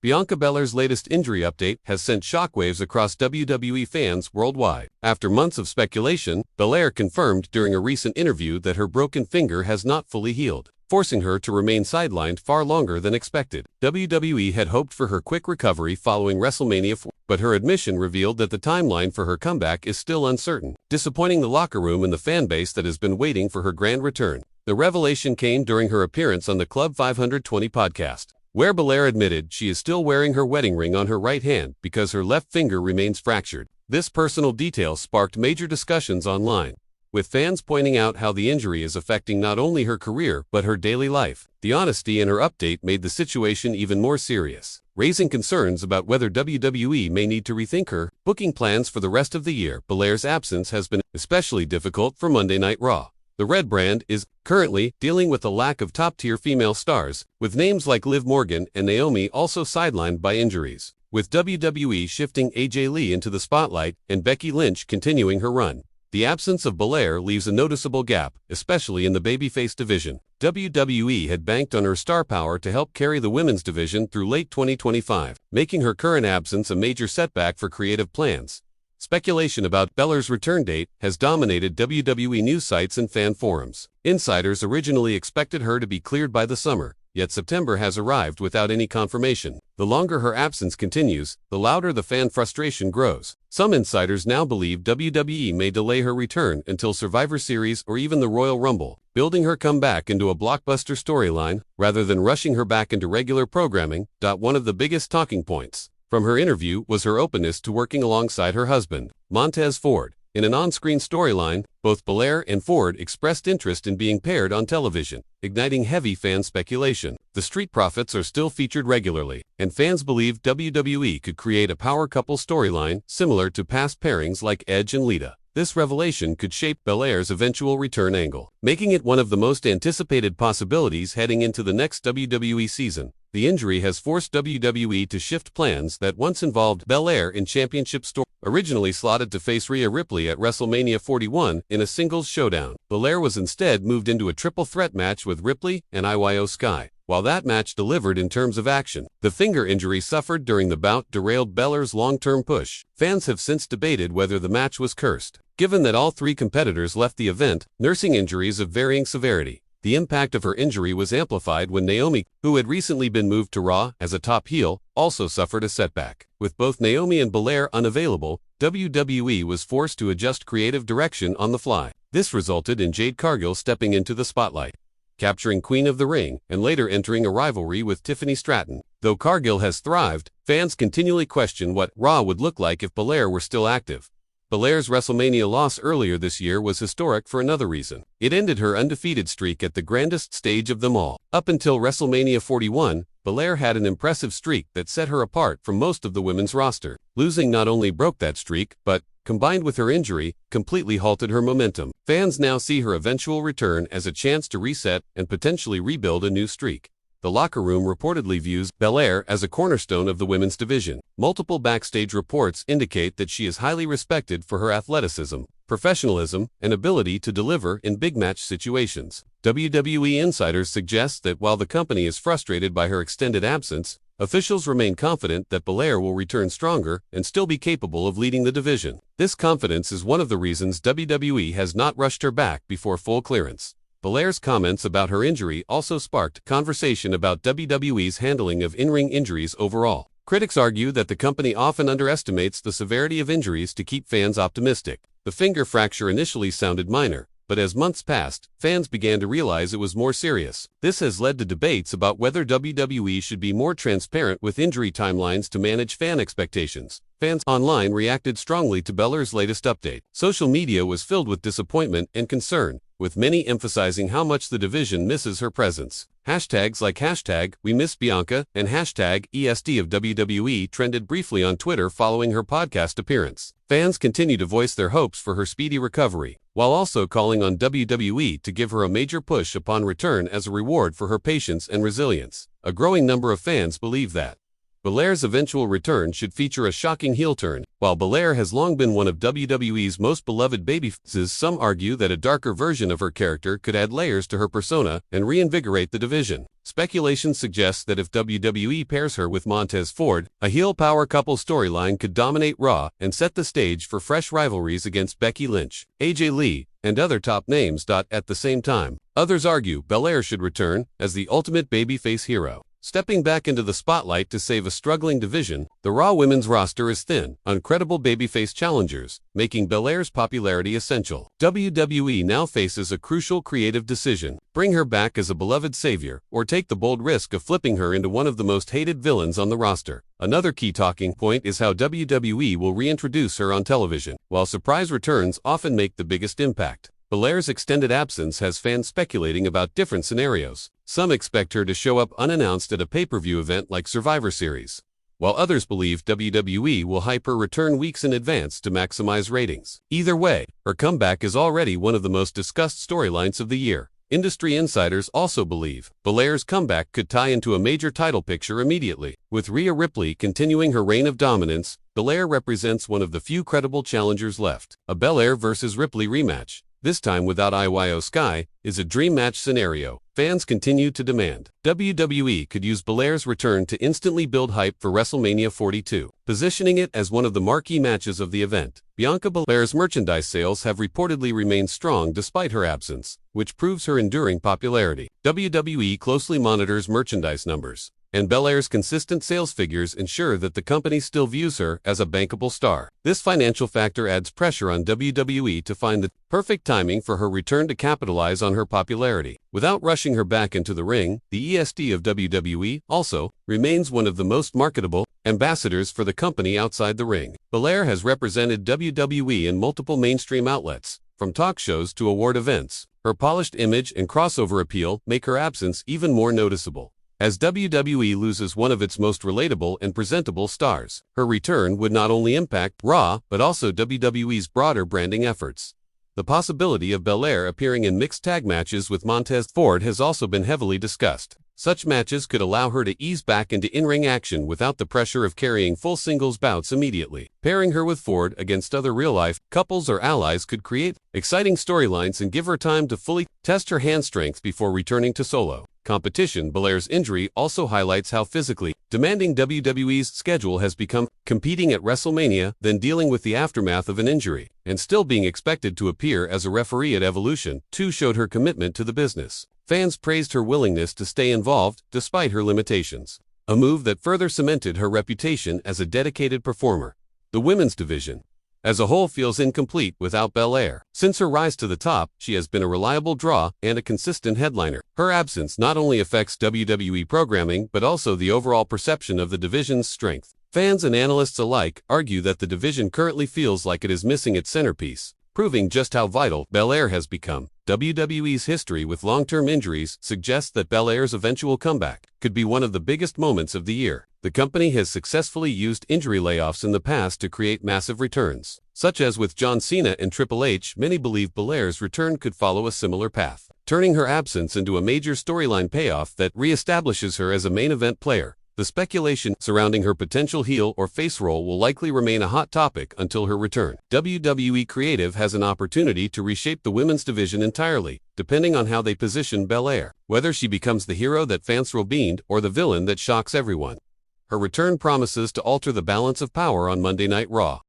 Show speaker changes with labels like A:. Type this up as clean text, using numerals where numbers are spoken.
A: Bianca Belair's latest injury update has sent shockwaves across WWE fans worldwide. After months of speculation, Belair confirmed during a recent interview that her broken finger has not fully healed, forcing her to remain sidelined far longer than expected. WWE had hoped for her quick recovery following WrestleMania 4, but her admission revealed that the timeline for her comeback is still uncertain, disappointing the locker room and the fan base that has been waiting for her grand return. The revelation came during her appearance on the Club 520 podcast, where Belair admitted she is still wearing her wedding ring on her right hand because her left finger remains fractured. This personal detail sparked major discussions online, with fans pointing out how the injury is affecting not only her career but her daily life. The honesty in her update made the situation even more serious, raising concerns about whether WWE may need to rethink her booking plans for the rest of the year. Belair's absence has been especially difficult for Monday Night Raw. The Red brand is currently dealing with a lack of top-tier female stars, with names like Liv Morgan and Naomi also sidelined by injuries. With WWE shifting AJ Lee into the spotlight and Becky Lynch continuing her run, the absence of Belair leaves a noticeable gap, especially in the babyface division. WWE had banked on her star power to help carry the women's division through late 2025, making her current absence a major setback for creative plans. Speculation about Belair's return date has dominated WWE news sites and fan forums. Insiders originally expected her to be cleared by the summer, yet September has arrived without any confirmation. The longer her absence continues, the louder the fan frustration grows. Some insiders now believe WWE may delay her return until Survivor Series or even the Royal Rumble, building her comeback into a blockbuster storyline rather than rushing her back into regular programming. One of the biggest talking points from her interview was her openness to working alongside her husband, Montez Ford. In an on-screen storyline, both Belair and Ford expressed interest in being paired on television, igniting heavy fan speculation. The Street Profits are still featured regularly, and fans believe WWE could create a power couple storyline similar to past pairings like Edge and Lita. This revelation could shape Belair's eventual return angle, making it one of the most anticipated possibilities heading into the next WWE season. The injury has forced WWE to shift plans that once involved Belair in championship story. Originally slotted to face Rhea Ripley at WrestleMania 41 in a singles showdown, Belair was instead moved into a triple threat match with Ripley and Io Sky. While that match delivered in terms of action, the finger injury suffered during the bout derailed Belair's long-term push. Fans have since debated whether the match was cursed, given that all three competitors left the event nursing injuries of varying severity. The impact of her injury was amplified when Naomi, who had recently been moved to Raw as a top heel, also suffered a setback. With both Naomi and Belair unavailable, WWE was forced to adjust creative direction on the fly. This resulted in Jade Cargill stepping into the spotlight, capturing Queen of the Ring, and later entering a rivalry with Tiffany Stratton. Though Cargill has thrived, fans continually question what Raw would look like if Belair were still active. Belair's WrestleMania loss earlier this year was historic for another reason. It ended her undefeated streak at the grandest stage of them all. Up until WrestleMania 41, Belair had an impressive streak that set her apart from most of the women's roster. Losing not only broke that streak, but, combined with her injury, completely halted her momentum. Fans now see her eventual return as a chance to reset and potentially rebuild a new streak. The locker room reportedly views Belair as a cornerstone of the women's division. Multiple backstage reports indicate that she is highly respected for her athleticism, professionalism, and ability to deliver in big match situations. WWE insiders suggest that while the company is frustrated by her extended absence, officials remain confident that Belair will return stronger and still be capable of leading the division. This confidence is one of the reasons WWE has not rushed her back before full clearance. Belair's comments about her injury also sparked conversation about WWE's handling of in-ring injuries overall. Critics argue that the company often underestimates the severity of injuries to keep fans optimistic. The finger fracture initially sounded minor, but as months passed, fans began to realize it was more serious. This has led to debates about whether WWE should be more transparent with injury timelines to manage fan expectations. Fans online reacted strongly to Belair's latest update. Social media was filled with disappointment and concern, with many emphasizing how much the division misses her presence. Hashtags like #WeMissBianca and #ESD of WWE trended briefly on Twitter following her podcast appearance. Fans continue to voice their hopes for her speedy recovery, while also calling on WWE to give her a major push upon return as a reward for her patience and resilience. A growing number of fans believe that Belair's eventual return should feature a shocking heel turn. While Belair has long been one of WWE's most beloved babyfaces, some argue that a darker version of her character could add layers to her persona and reinvigorate the division. Speculation suggests that if WWE pairs her with Montez Ford, a heel power couple storyline could dominate Raw and set the stage for fresh rivalries against Becky Lynch, AJ Lee, and other top names. At the same time, others argue Belair should return as the ultimate babyface hero. Stepping back into the spotlight to save a struggling division, the Raw women's roster is thin on credible babyface challengers, making Belair's popularity essential. WWE now faces a crucial creative decision: bring her back as a beloved savior, or take the bold risk of flipping her into one of the most hated villains on the roster. Another key talking point is how WWE will reintroduce her on television. While surprise returns often make the biggest impact, Belair's extended absence has fans speculating about different scenarios. Some expect her to show up unannounced at a pay-per-view event like Survivor Series, while others believe WWE will hype her return weeks in advance to maximize ratings. Either way, her comeback is already one of the most discussed storylines of the year. Industry insiders also believe Belair's comeback could tie into a major title picture immediately. With Rhea Ripley continuing her reign of dominance, Belair represents one of the few credible challengers left. A Belair vs. Ripley rematch, this time without Io Sky, is a dream match scenario fans continue to demand. WWE could use Belair's return to instantly build hype for WrestleMania 42, positioning it as one of the marquee matches of the event. Bianca Belair's merchandise sales have reportedly remained strong despite her absence, which proves her enduring popularity. WWE closely monitors merchandise numbers, and Belair's consistent sales figures ensure that the company still views her as a bankable star. This financial factor adds pressure on WWE to find the perfect timing for her return to capitalize on her popularity. Without rushing her back into the ring, the ESD of WWE also remains one of the most marketable ambassadors for the company outside the ring. Belair has represented WWE in multiple mainstream outlets, from talk shows to award events. Her polished image and crossover appeal make her absence even more noticeable. As WWE loses one of its most relatable and presentable stars, her return would not only impact Raw but also WWE's broader branding efforts. The possibility of Belair appearing in mixed tag matches with Montez Ford has also been heavily discussed. Such matches could allow her to ease back into in-ring action without the pressure of carrying full singles bouts immediately. Pairing her with Ford against other real-life couples or allies could create exciting storylines and give her time to fully test her hand strength before returning to solo competition. Belair's injury also highlights how physically demanding WWE's schedule has become, competing at WrestleMania, then dealing with the aftermath of an injury, and still being expected to appear as a referee at Evolution 2 showed her commitment to the business. Fans praised her willingness to stay involved despite her limitations, a move that further cemented her reputation as a dedicated performer. The women's division as a whole feels incomplete without Belair. Since her rise to the top, she has been a reliable draw and a consistent headliner. Her absence not only affects WWE programming but also the overall perception of the division's strength. Fans and analysts alike argue that the division currently feels like it is missing its centerpiece, proving just how vital Belair has become. WWE's history with long-term injuries suggests that Belair's eventual comeback could be one of the biggest moments of the year. The company has successfully used injury layoffs in the past to create massive returns, such as with John Cena and Triple H. Many believe Belair's return could follow a similar path, turning her absence into a major storyline payoff that re-establishes her as a main event player. The speculation surrounding her potential heel or face role will likely remain a hot topic until her return. WWE Creative has an opportunity to reshape the women's division entirely, depending on how they position Belair, whether she becomes the hero that fans throw behind or the villain that shocks everyone. Her return promises to alter the balance of power on Monday Night Raw.